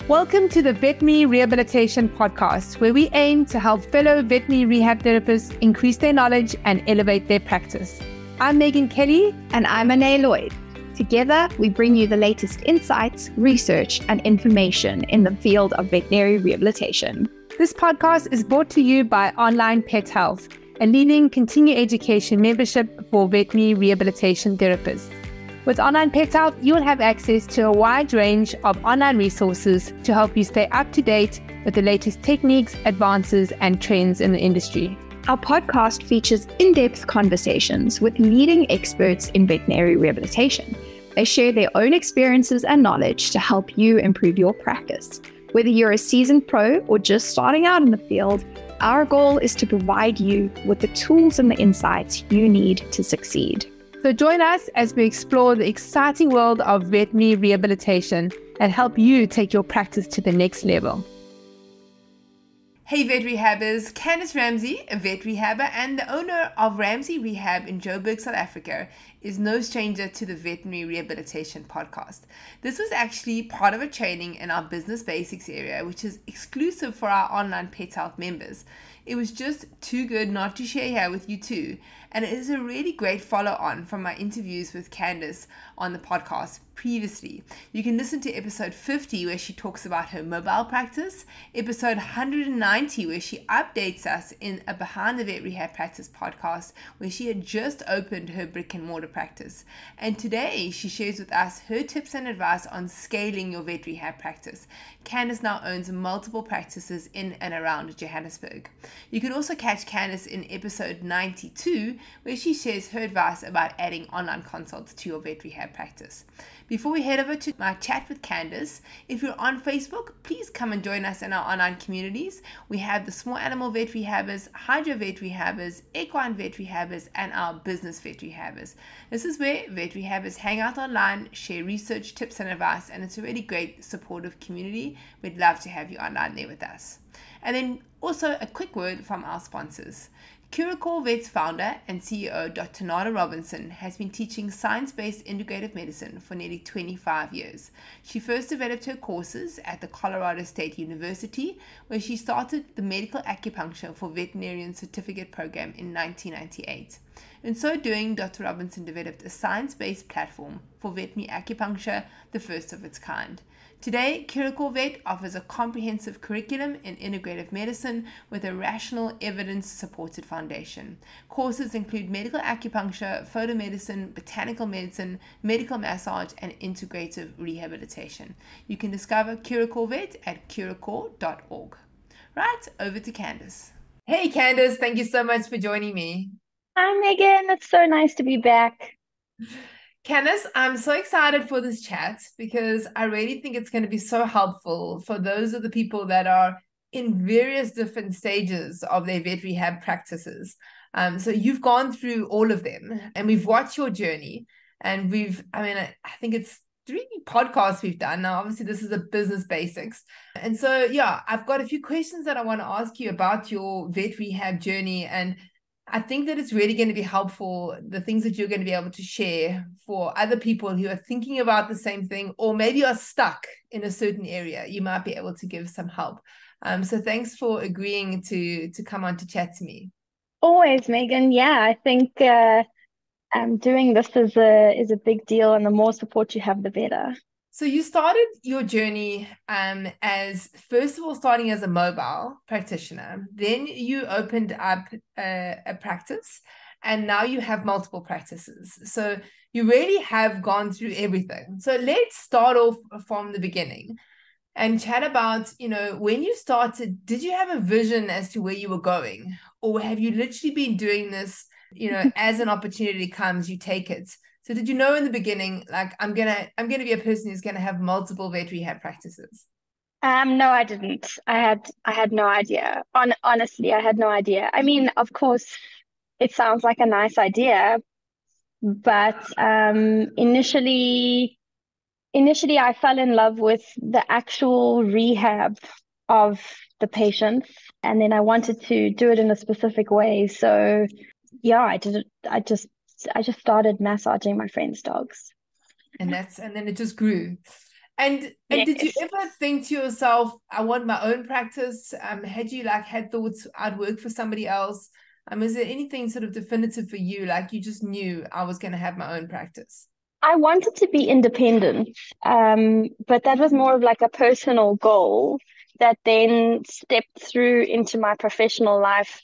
Welcome to the Veterinary Rehabilitation Podcast, where we aim to help fellow veterinary rehab therapists increase their knowledge and elevate their practice. I'm Megan Kelly. And I'm Anae Lloyd. Together, we bring you the latest insights, research, and information in the field of veterinary rehabilitation. This podcast is brought to you by Onlinepethealth, a leading continuing education membership for veterinary rehabilitation therapists. With Onlinepethealth, you'll have access to a wide range of online resources to help you stay up to date with the latest techniques, advances, and trends in the industry. Our podcast features in-depth conversations with leading experts in veterinary rehabilitation. They share their own experiences and knowledge to help you improve your practice. Whether you're a seasoned pro or just starting out in the field, our goal is to provide you with the tools and the insights you need to succeed. So join us as we explore the exciting world of veterinary rehabilitation and help you take your practice to the next level. Hey vet rehabbers, Candice Ramsay, a vet rehabber and the owner of Ramsay Rehab in Joburg, South Africa, is no stranger to the Veterinary Rehabilitation Podcast. This was actually part of a training in our Business Basics area, which is exclusive for our online Pet Health members. It was just too good not to share here with you too, and it is a really great follow-on from my interviews with Candice on the podcast previously. You can listen to episode 50 where she talks about her mobile practice, episode 190 where she updates us in a Behind the Vet Rehab Practice podcast where she had just opened her brick and mortar practice. And today she shares with us her tips and advice on scaling your vet rehab practice. Candice now owns multiple practices in and around Johannesburg. You can also catch Candice in episode 92 where she shares her advice about adding online consults to your vet rehab practice. Before we head over to my chat with Candice, if you're on Facebook, please come and join us in our online communities. We have the Small Animal Vet Rehabbers, Hydro Vet Rehabbers, Equine Vet Rehabbers, and our Business Vet Rehabbers. This is where vet rehabbers hang out online, share research, tips, and advice, and it's a really great, supportive community. We'd love to have you online there with us. And then also a quick word from our sponsors. Curacao Vet's founder and CEO, Dr. Nada Robinson, has been teaching science-based integrative medicine for nearly 25 years. She first developed her courses at the Colorado State University, where she started the Medical Acupuncture for Veterinarian Certificate program in 1998. In so doing, Dr. Robinson developed a science-based platform for veterinary acupuncture, the first of its kind. Today, Curacao Vet offers a comprehensive curriculum in integrative medicine with a rational, evidence-supported foundation. Courses include medical acupuncture, photomedicine, botanical medicine, medical massage, and integrative rehabilitation. You can discover Curacao Vet at curacao.org. Right, over to Candice. Hey Candice, thank you so much for joining me. Hi, Megan. It's so nice to be back. Candice, I'm so excited for this chat because I really think it's going to be so helpful for those of the people that are in various different stages of their vet rehab practices. So you've gone through all of them and we've watched your journey, and I think it's 3 podcasts we've done. Now, obviously this is a Business Basics. And so, yeah, I've got a few questions that I want to ask you about your vet rehab journey, and I think that it's really going to be helpful, the things that you're going to be able to share for other people who are thinking about the same thing, or maybe are stuck in a certain area. You might be able to give some help. So thanks for agreeing to come on to chat to me. Always, Megan. Yeah, I think doing this is a big deal, and the more support you have, the better. So you started your journey as, first of all, starting as a mobile practitioner. Then you opened up a practice, and now you have multiple practices. So you really have gone through everything. So let's start off from the beginning and chat about, when you started, did you have a vision as to where you were going? Or have you literally been doing this, as an opportunity comes, you take it? So did you know in the beginning, like, I'm gonna be a person who's gonna have multiple vet rehab practices? No, I didn't. I had no idea. Honestly, I had no idea. I mean, of course, it sounds like a nice idea, but initially I fell in love with the actual rehab of the patients, and then I wanted to do it in a specific way. So yeah, I did it. I just started massaging my friends' dogs. And then it just grew. And did you Yes. ever think to yourself, I want my own practice? Had you like had thoughts I'd work for somebody else? Is there anything sort of definitive for you? Like you just knew I was going to have my own practice? I wanted to be independent, but that was more of like a personal goal that then stepped through into my professional life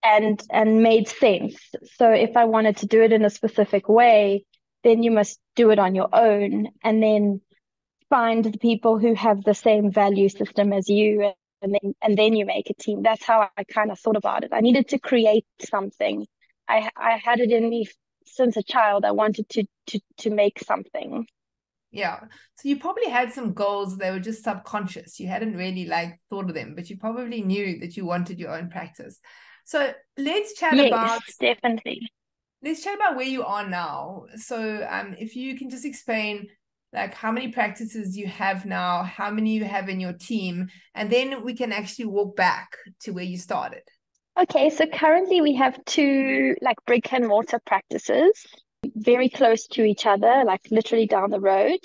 and made sense. So if I wanted to do it in a specific way, then you must do it on your own and then find the people who have the same value system as you, and then you make a team. That's how I kind of thought about it. I needed to create something. I had it in me since a child. I wanted to make something. Yeah. So you probably had some goals that were just subconscious. You hadn't really like thought of them, but you probably knew that you wanted your own practice. So Yes, definitely. let's chat about where you are now. So if you can just explain like how many practices you have now, how many you have in your team, and then we can actually walk back to where you started. Okay, so currently we have two like brick and mortar practices, very close to each other, like literally down the road.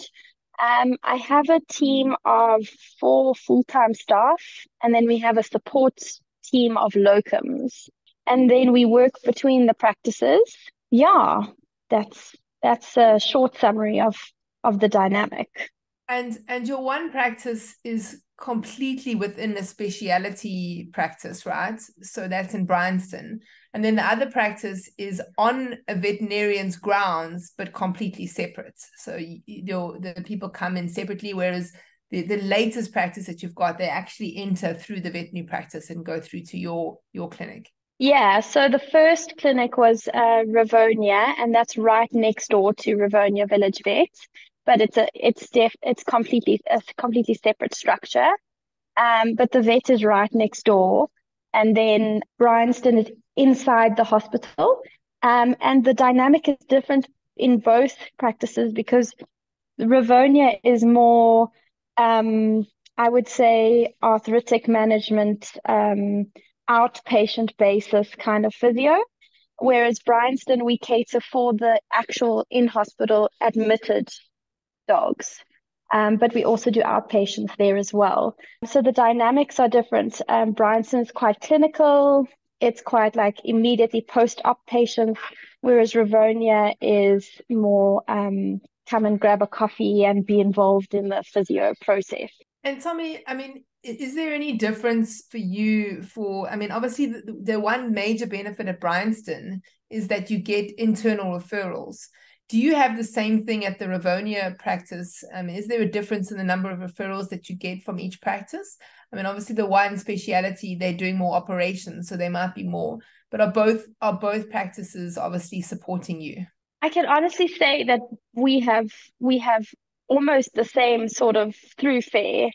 I have a team of 4 full-time staff, and then we have a support team of locums, and then we work between the practices. Yeah, that's that's a short summary of the dynamic. And your one practice is completely within a speciality practice, right? So that's in Bryanston. And then the other practice is on a veterinarian's grounds, but completely separate. So the people come in separately, whereas the latest practice that you've got, they actually enter through the veterinary practice and go through to your clinic. Yeah, so the first clinic was Rivonia, and that's right next door to Rivonia Village Vet. But it's completely a completely separate structure. But the vet is right next door, and then Bryanston is inside the hospital. And the dynamic is different in both practices because Rivonia is more, I would say, arthritic management, outpatient basis kind of physio. Whereas Bryanston, we cater for the actual in-hospital admitted dogs. But we also do outpatients there as well. So the dynamics are different. Bryanston is quite clinical. It's quite like immediately post-op patients, whereas Rivonia is more come and grab a coffee and be involved in the physio process. And tell me, is there any difference for you obviously the one major benefit at Bryanston is that you get internal referrals. Do you have the same thing at the Rivonia practice? Is there a difference in the number of referrals that you get from each practice? Obviously the one speciality, they're doing more operations, so there might be more, but are both practices obviously supporting you? I can honestly say that we have almost the same sort of through fare.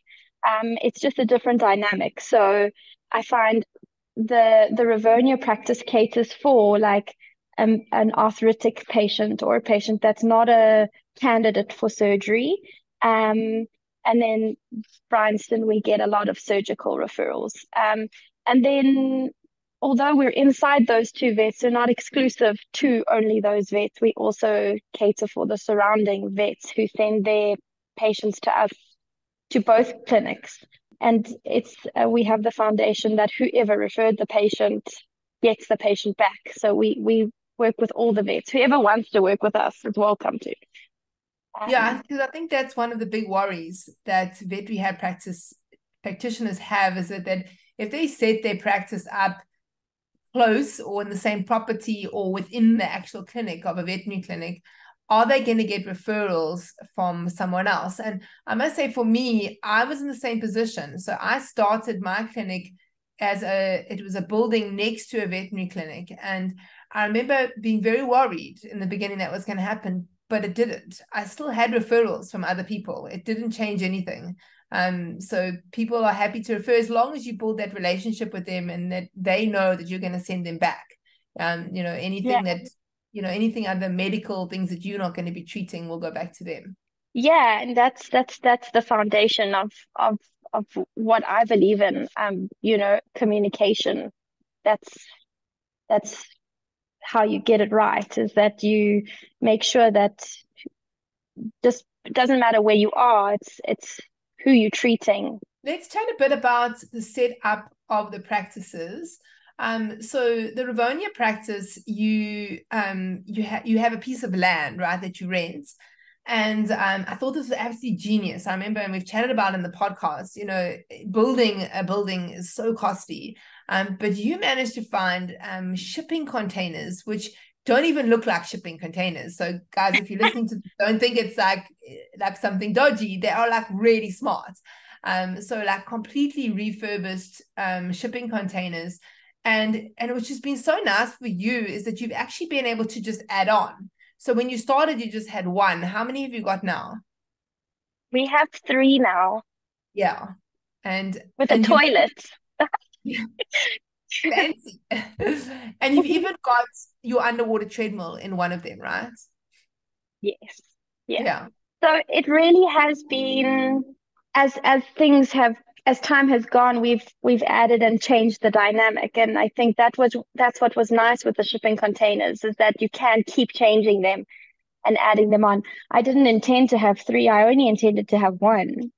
It's just a different dynamic. So I find the Rivonia practice caters for like an arthritic patient or a patient that's not a candidate for surgery. And then Bryanston, we get a lot of surgical referrals. And then although we're inside those two vets, they're not exclusive to only those vets. We also cater for the surrounding vets who send their patients to us to both clinics. And it's we have the foundation that whoever referred the patient gets the patient back. So we work with all the vets. Whoever wants to work with us is welcome to. Yeah, because I think that's one of the big worries that vet rehab practitioners have is that if they set their practice up close or in the same property or within the actual clinic of a veterinary clinic, are they going to get referrals from someone else? And I must say, for me, I was in the same position. So I started my clinic it was a building next to a veterinary clinic. And I remember being very worried in the beginning that was going to happen, but it didn't. I still had referrals from other people. It didn't change anything. So people are happy to refer as long as you build that relationship with them and that they know that you're going to send them back. Yeah. Anything other medical things that you're not going to be treating will go back to them. Yeah, and that's the foundation of what I believe in. Communication. That's how you get it right, is that you make sure that just it doesn't matter where you are, it's who you're treating. Let's chat a bit about the setup of the practices. So the Rivonia practice, you have a piece of land, right, that you rent. And I thought this was absolutely genius. I remember, and we've chatted about in the podcast, building a building is so costly. But you managed to find shipping containers, which don't even look like shipping containers. So guys, if you're listening to this, don't think it's like something dodgy. They are like really smart. So like completely refurbished shipping containers. And which has been so nice for you is that you've actually been able to just add on. So when you started, you just had one. How many have you got now? We have 3 now. Yeah. And with a toilet. Fancy. And you've even got your underwater treadmill in one of them, right? Yes. Yeah. So it really has been, as time has gone, we've added and changed the dynamic, and I think that's what was nice with the shipping containers, is that you can keep changing them and adding them on. I didn't intend to have 3. I only intended to have 1.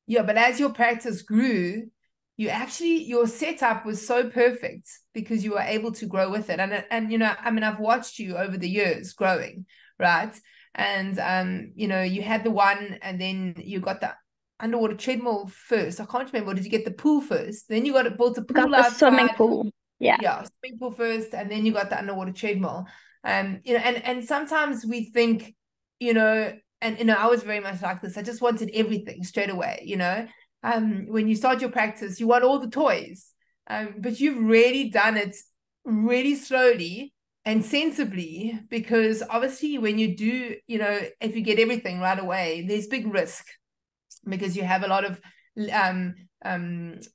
Yeah, but as your practice grew, your setup was so perfect because you were able to grow with it. And I mean, I've watched you over the years growing, right? And you had the one, and then you got the underwater treadmill first. I can't remember. Did you get the pool first? Then you built a pool got the outside. Swimming pool. Yeah, swimming pool first, and then you got the underwater treadmill. And sometimes we think, I was very much like this. I just wanted everything straight away, when you start your practice, you want all the toys. But you've really done it really slowly and sensibly, because obviously when you do, if you get everything right away, there's big risk because you have a lot of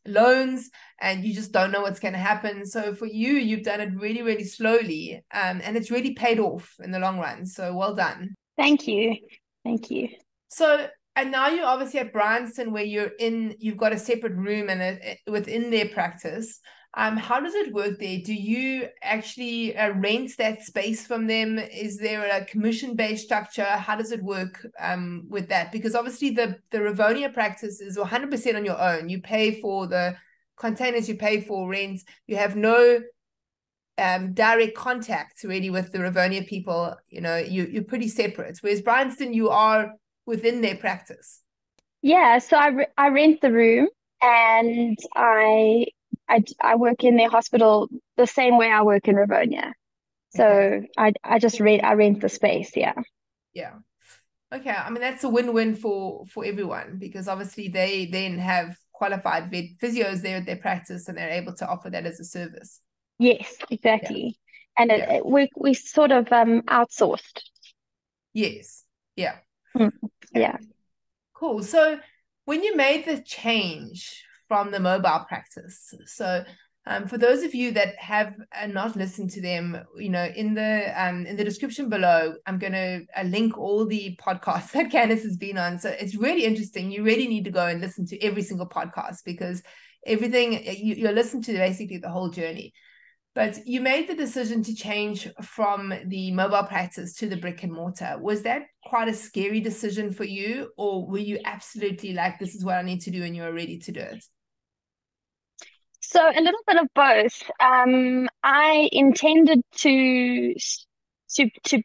loans and you just don't know what's going to happen. So for you, you've done it really, really slowly, and it's really paid off in the long run. So well done. Thank you. So, and now you're obviously at Bryanston, where you've got a separate room and within their practice. How does it work there? Do you actually rent that space from them? Is there a commission-based structure? How does it work with that? Because obviously the Rivonia practice is 100% on your own. You pay for the containers, you pay for rent. You have no direct contact really with the Rivonia people. You're pretty separate. Whereas Bryanston, you are within their practice. Yeah, so I rent the room, and I work in their hospital the same way I work in Rivonia. So okay. I rent the space. Yeah. Okay, I mean that's a win-win for everyone, because obviously they then have qualified vet physios there at their practice, and they're able to offer that as a service. Yes, exactly. And we sort of outsourced. Yes. Yeah. Yeah. Cool. So when you made the change from the mobile practice, so for those of you that have not listened to them, in the description below, I'm going to link all the podcasts that Candice has been on. So it's really interesting. You really need to go and listen to every single podcast, because everything you'll listen to basically the whole journey. But you made the decision to change from the mobile practice to the brick and mortar. Was that quite a scary decision for you, or were you absolutely like, this is what I need to do, and you were ready to do it? So a little bit of both. I intended to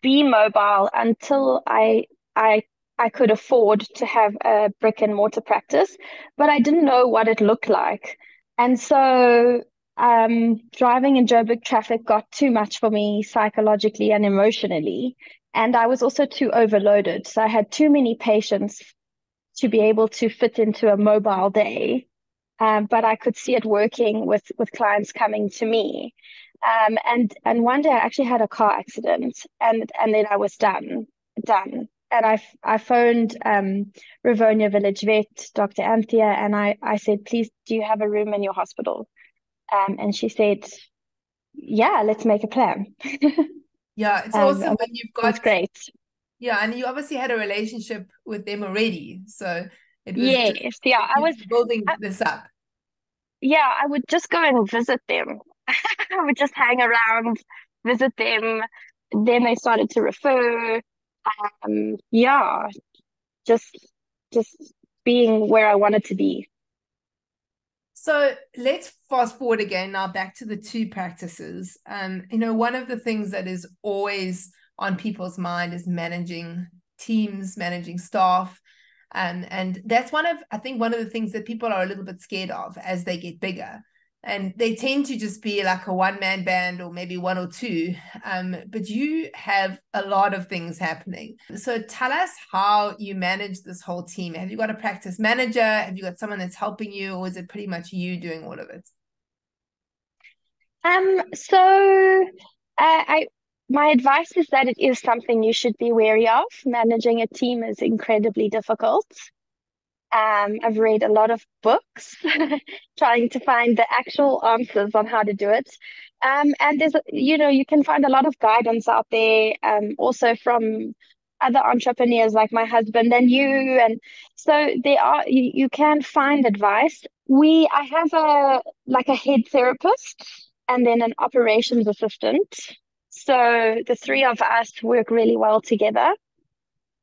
be mobile until I could afford to have a brick and mortar practice, but I didn't know what it looked like. And so driving in Joburg traffic got too much for me psychologically and emotionally. And I was also too overloaded. So I had too many patients to be able to fit into a mobile day. But I could see it working with clients coming to me. And one day I actually had a car accident, and then I was done. And I phoned Rivonia Village Vet, Dr. Anthea, and I said, please, do you have a room in your hospital? And she said, yeah, let's make a plan. Yeah, it's awesome when you've got... It's great. Yeah, and you obviously had a relationship with them already. So it was I was building this up. Yeah, I would just go and visit them. I would just hang around, visit them. Then they started to refer. Yeah, just just being where I wanted to be. So let's fast forward again now back to the two practices. One of the things that is always on people's mind is managing teams, managing staff. And that's I think one of the things that people are a little bit scared of as they get bigger. And they tend to just be like a one-man band or maybe one or two. But you have a lot of things happening. So tell us how you manage this whole team. Have you got a practice manager? Have you got someone that's helping you? Or is it pretty much you doing all of it? So I my advice is that it is something you should be wary of. Managing a team is incredibly difficult. I've read a lot of books trying to find the actual answers on how to do it. And you can find a lot of guidance out there, also from other entrepreneurs like my husband and you. And so you can find advice. I have a head therapist and then an operations assistant. So the three of us work really well together.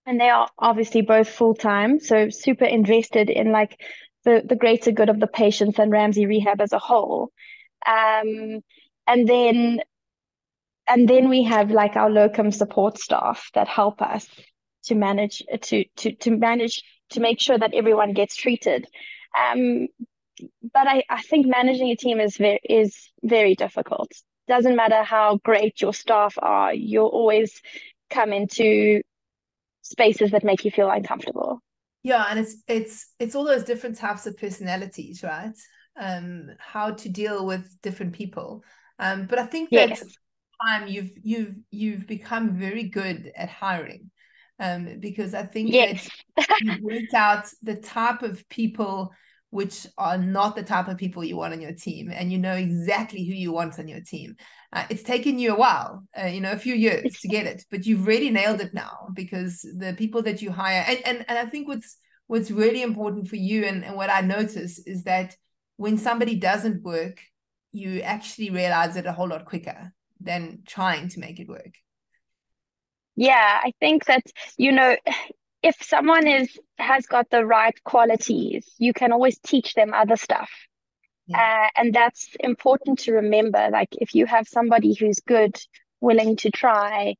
And they are obviously both full time, so super invested in like the greater good of the patients and Ramsay Rehab as a whole. Um, and then we have like our locum support staff that help us to manage to make sure that everyone gets treated. Um, but I think managing a team is very difficult. Doesn't matter how great your staff are, you'll always come into spaces that make you feel uncomfortable. Yeah, and it's all those different types of personalities, right? How to deal with different people. But I think that Yes. time you've become very good at hiring. Because I think that Yes. you've worked out the type of people which are not the type of people you want on your team, and you know exactly who you want on your team. It's taken you a while, a few years to get it, but you've really nailed it now, because the people that you hire, and I think what's really important for you, and what I notice is that when somebody doesn't work, you actually realize it a whole lot quicker than trying to make it work. Yeah, I think that, if someone has got the right qualities, you can always teach them other stuff. Yeah. And that's important to remember. Like if you have somebody who's good, willing to try,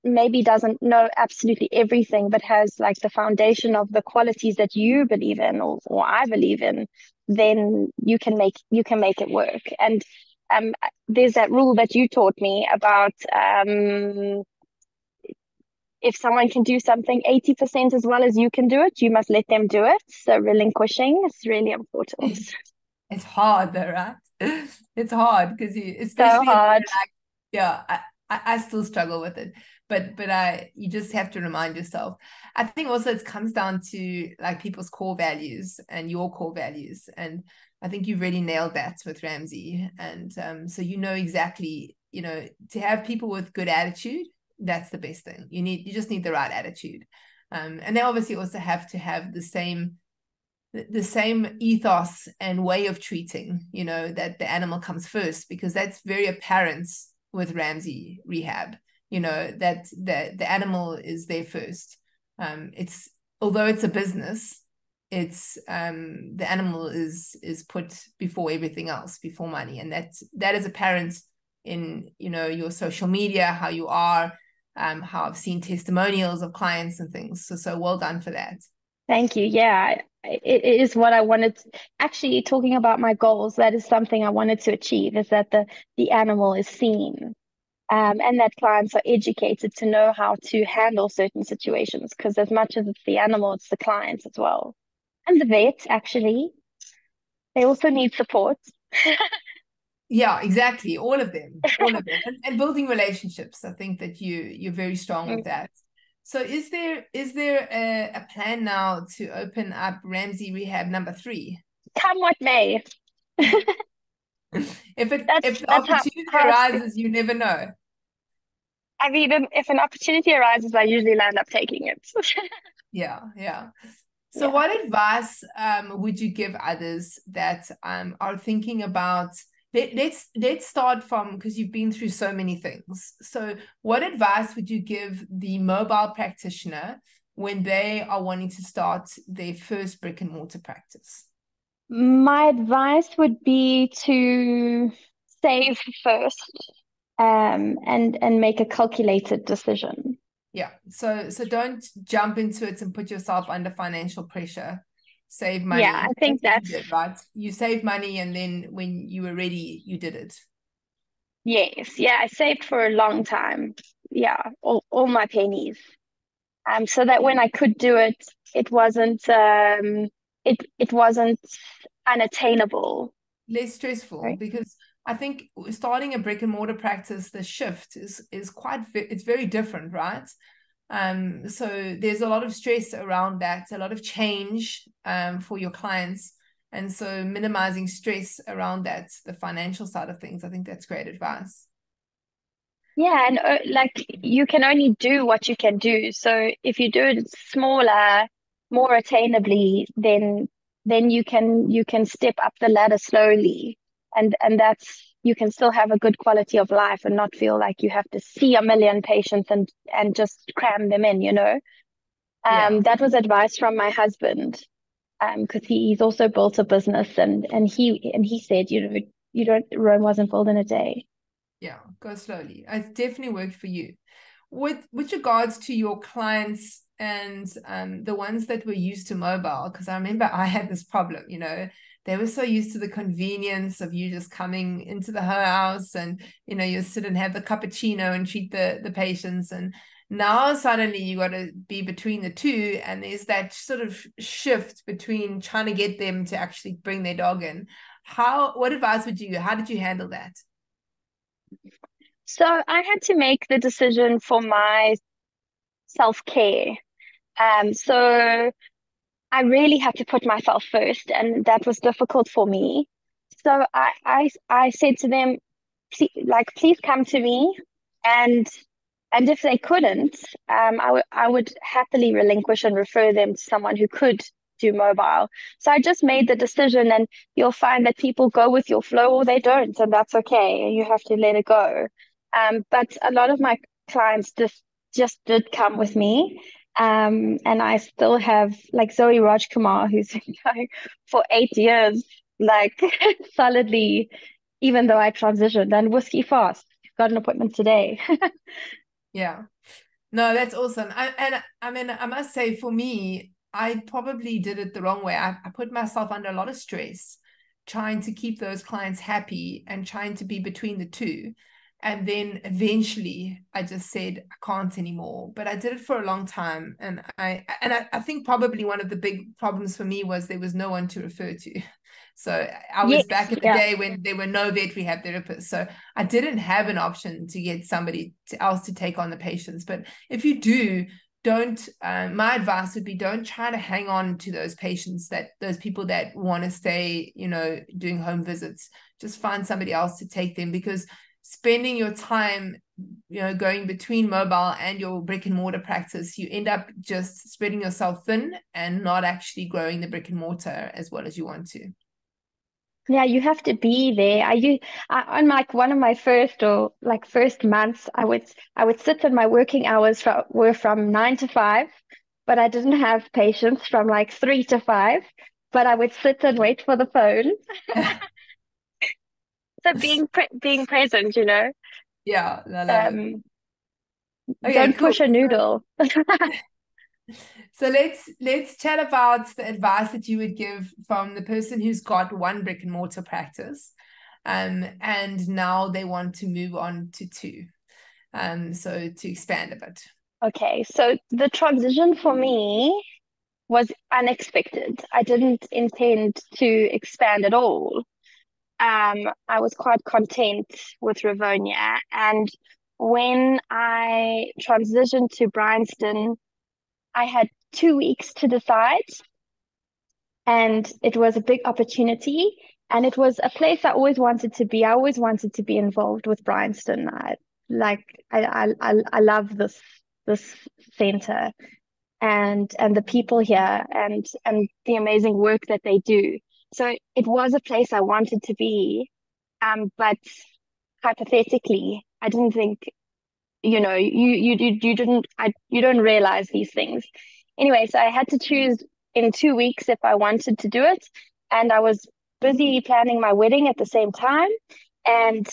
maybe doesn't know absolutely everything, but has like the foundation of the qualities that you believe in, or I believe in, then you can make it work. And there's that rule that you taught me about, if someone can do something 80% as well as you can do it, you must let them do it. So relinquishing is really important. It's hard though, right? It's hard because So especially if hard. you're like, yeah, I still struggle with it, but you just have to remind yourself. I think also it comes down to like people's core values and your core values, and I think you've really nailed that with Ramsay. And so exactly, to have people with good attitude, that's the best thing. You just need the right attitude, and they obviously also have to have the same ethos and way of treating, that the animal comes first, because that's very apparent with Ramsay Rehab, that the animal is there first. It's although it's a business, it's the animal is put before everything else, before money, and that is apparent in your social media, how you are, how I've seen testimonials of clients and things. So well done for that. Thank you. Yeah, it is what I wanted. Actually, talking about my goals, that is something I wanted to achieve, is that the animal is seen, and that clients are educated to know how to handle certain situations. Because as much as it's the animal, it's the clients as well, and the vet. Actually, they also need support. Yeah, exactly. All of them, and building relationships. I think that you're very strong with that. So is there a plan now to open up Ramsay Rehab number 3? Come what may. If the That's opportunity how arises, you never know. I mean, if an opportunity arises, I usually land up taking it. Yeah. So Yeah. what advice would you give others that are thinking about let's start from, because you've been through so many things. So what advice would you give the mobile practitioner when they are wanting to start their first brick and mortar practice? My advice would be to save first, and make a calculated decision. Yeah. So don't jump into it and put yourself under financial pressure. Save money. Yeah, I think that's what you did, right? You saved money, and then when you were ready, you did it. yes, yeah, I saved for a long time. Yeah, all my pennies. So that when I could do it, it wasn't it wasn't unattainable. Less stressful, Right? because I think starting a brick and mortar practice, the shift is quite, it's very different, right? So there's a lot of stress around that, a lot of change for your clients. And so minimizing stress around that, the financial side of things, I think that's great advice. Yeah, and like you can only do what you can do. So if you do it smaller, more attainably, then you can step up the ladder slowly, and that's you can still have a good quality of life and not feel like you have to see a million patients and just cram them in, you know. Yeah. That was advice from my husband, because he's also built a business, and he said, you don't Rome wasn't built in a day. Yeah, go slowly. It definitely worked for you. With regards to your clients and the ones that were used to mobile, because I remember I had this problem, they were so used to the convenience of you just coming into the house, and you sit and have the cappuccino and treat the patients, and now suddenly you got to be between the two, and there's that sort of shift between trying to get them to actually bring their dog in. What advice how did you handle that? So I had to make the decision for my self-care. So I really had to put myself first, and that was difficult for me. So I said to them, please come to me, and if they couldn't, I would happily relinquish and refer them to someone who could do mobile. So I just made the decision, and you'll find that people go with your flow or they don't, and that's okay. You have to let it go. But a lot of my clients just did come with me. And I still have like Zoe Rajkumar, who's been going for 8 years, like solidly, even though I transitioned, and Whiskey Fast. Got an appointment today. Yeah. No, that's awesome. I mean, I must say, for me, I probably did it the wrong way. I put myself under a lot of stress trying to keep those clients happy and trying to be between the two. And then eventually I just said, I can't anymore. But I did it for a long time. And I think probably one of the big problems for me was there was no one to refer to. So I was Yes, back in the yeah. day when there were no vet rehab therapists. So I didn't have an option to get somebody else to take on the patients. But if you do, don't my advice would be, don't try to hang on to those patients, those people that want to stay doing home visits. Just find somebody else to take them, because spending your time going between mobile and your brick and mortar practice, you end up just spreading yourself thin and not actually growing the brick and mortar as well as you want to. Yeah, you have to be there. On like one of my first months, I would sit in my working hours were from 9 to 5, but I didn't have patients from like 3 to 5. But I would sit and wait for the phone. So being present, Yeah, I love it. um, Okay, don't cool. push a noodle. So let's chat about the advice that you would give from the person who's got one brick and mortar practice, and now they want to move on to two, so to expand a bit. Okay, so the transition for me was unexpected. I didn't intend to expand at all. I was quite content with Rivonia, and when I transitioned to Bryanston, I had 2 weeks to decide, and it was a big opportunity, and it was a place I always wanted to be. I always wanted to be involved with Bryanston. I love this center, and the people here, and the amazing work that they do. So it was a place I wanted to be. But hypothetically, I didn't think, you don't realize these things. Anyway, so I had to choose in 2 weeks if I wanted to do it. And I was busy planning my wedding at the same time. And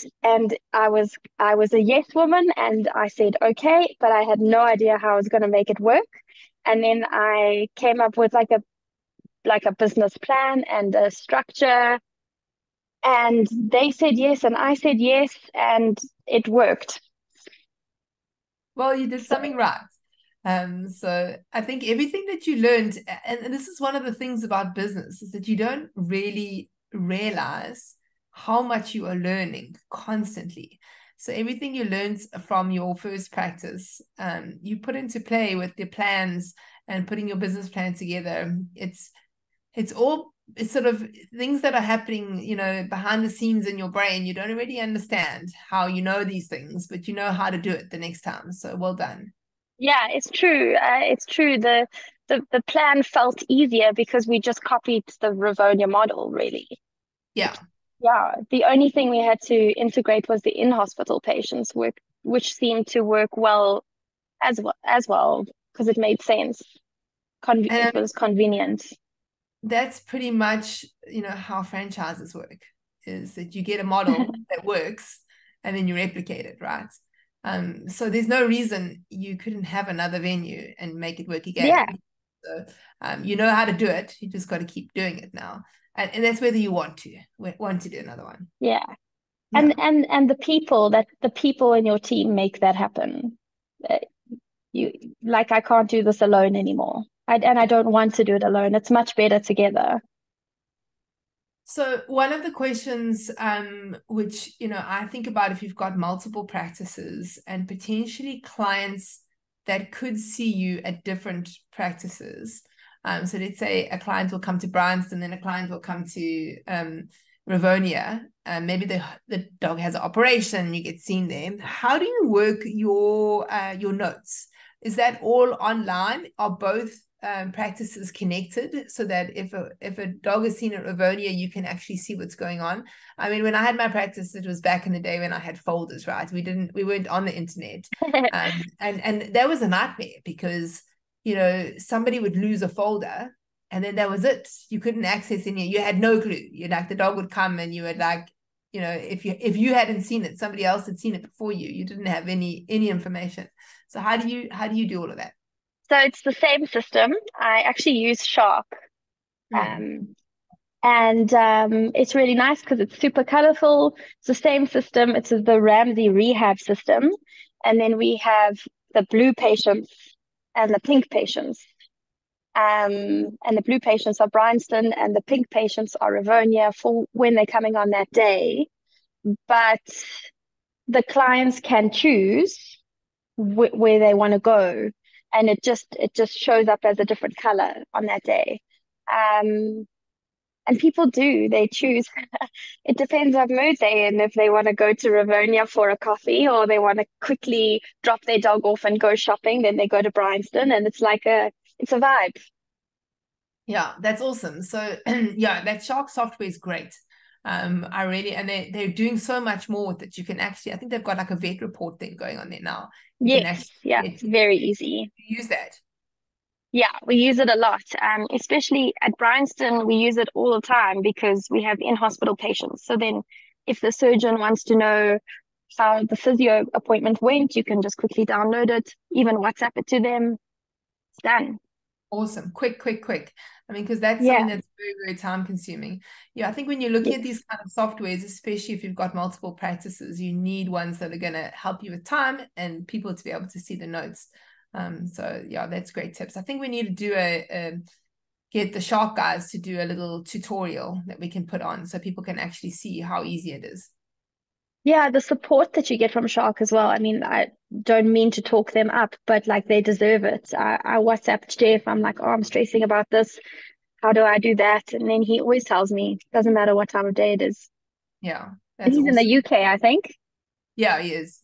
I was a yes woman, and I said okay, but I had no idea how I was going to make it work. And then I came up with like a business plan and a structure, and they said yes and I said yes, and it worked. Well, you did something right. So I think everything that you learned, and this is one of the things about business, is that you don't really realize how much you are learning constantly. So everything you learned from your first practice, you put into play with your plans and putting your business plan together. It's sort of things that are happening, behind the scenes in your brain. You don't really understand how you know these things, but you know how to do it the next time. So well done. Yeah, it's true. It's true. The plan felt easier because we just copied the Ravonia model, really. Yeah. Yeah, the only thing we had to integrate was the in-hospital patients work, which seemed to work well as well because it made sense. It was convenient. That's pretty much, how franchises work, is that you get a model that works and then you replicate it, right? So there's no reason you couldn't have another venue and make it work Yeah, again. So you know how to do it. You just got to keep doing it now. And that's whether you want to do another one. yeah. Yeah. And the people in your team make that happen. You like I can't do this alone anymore. I don't want to do it alone. It's much better together. So one of the questions, which, I think about, if you've got multiple practices and potentially clients that could see you at different practices. So let's say a client will come to Bryanston, then a client will come to Ravonia. Maybe the dog has an operation, you get seen there. How do you work your notes? Is that all online? Are both practices connected, so that if a dog is seen at Ravonia, you can actually see what's going on? I mean, when I had my practice, it was back in the day when I had folders, right? We weren't on the internet, and that was a nightmare because somebody would lose a folder, and then that was it. You couldn't access any. You had no clue. The dog would come, and you would if you hadn't seen it, somebody else had seen it before you. You didn't have any information. So how do you do all of that? So it's the same system. I actually use Shark. And it's really nice because it's super colorful. It's the same system. It's the Ramsay Rehab system. And then we have the blue patients and the pink patients. And the blue patients are Bryanston and the pink patients are Ravonia for when they're coming on that day. But the clients can choose where they want to go, and it just shows up as a different color on that day. And people they choose. It depends what mood they're in, if they want to go to Ravonia for a coffee or they want to quickly drop their dog off and go shopping, then they go to Bryanston, and it's a vibe. Yeah, that's awesome. So yeah, that Shark software is great. I really, and they're doing so much more with it. You can actually, I think they've got like a vet report thing going on there now. You can Yes, yeah, very easy. use that. Yeah, we use it a lot, especially at Bryanston. We use it all the time because we have in-hospital patients. So then if the surgeon wants to know how the physio appointment went, you can just quickly download it, even WhatsApp it to them. It's done. Awesome. Quick. I mean, because that's something that's very, very time consuming. Yeah, I think when you're looking at these kind of softwares, especially if you've got multiple practices, you need ones that are going to help you with time and people to be able to see the notes. So yeah, that's great tips. I think we need to do get the Shark guys to do a little tutorial that we can put on so people can actually see how easy it is. Yeah, the support that you get from Shark as well. I mean, I don't mean to talk them up, but they deserve it. I WhatsApped Jeff. I'm like, oh, I'm stressing about this. How do I do that? And then he always tells me, doesn't matter what time of day it is. Yeah, that's awesome. In the UK, I think. Yeah, he is.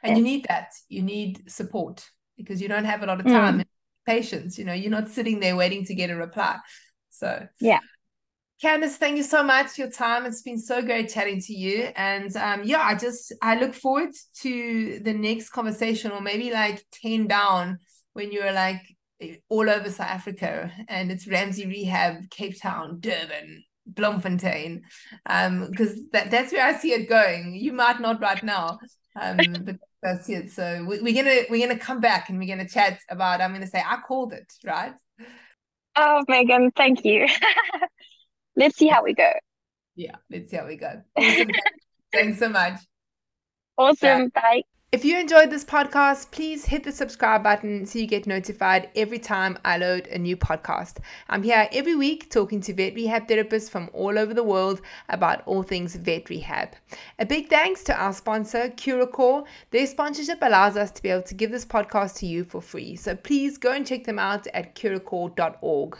And you need that. You need support because you don't have a lot of time and patience. You're not sitting there waiting to get a reply. So yeah. Candice, thank you so much for your time. It's been so great chatting to you. And I look forward to the next conversation, or maybe like 10 down, when you're like all over South Africa and it's Ramsay Rehab, Cape Town, Durban, Bloemfontein. Because that's where I see it going. You might not right now. But that's it. So we're gonna come back and we're gonna chat about, I'm gonna say I called it, right? Oh, Megan, thank you. Let's see how we go. Yeah, let's see how we go. Awesome. Thanks so much. Awesome. Bye. If you enjoyed this podcast, please hit the subscribe button so you get notified every time I load a new podcast. I'm here every week talking to vet rehab therapists from all over the world about all things vet rehab. A big thanks to our sponsor, Curacor. Their sponsorship allows us to be able to give this podcast to you for free. So please go and check them out at curacor.org.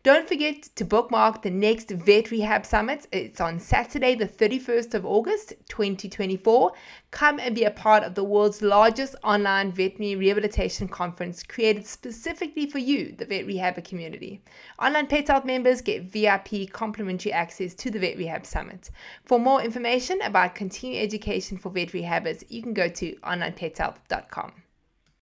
Don't forget to bookmark the next Vet Rehab Summit. It's on Saturday, the 31st of August, 2024. Come and be a part of the world's largest online veterinary rehabilitation conference created specifically for you, the vet rehabber community. Onlinepethealth members get VIP complimentary access to the Vet Rehab Summit. For more information about continuing education for vet rehabbers, you can go to onlinepethealth.com.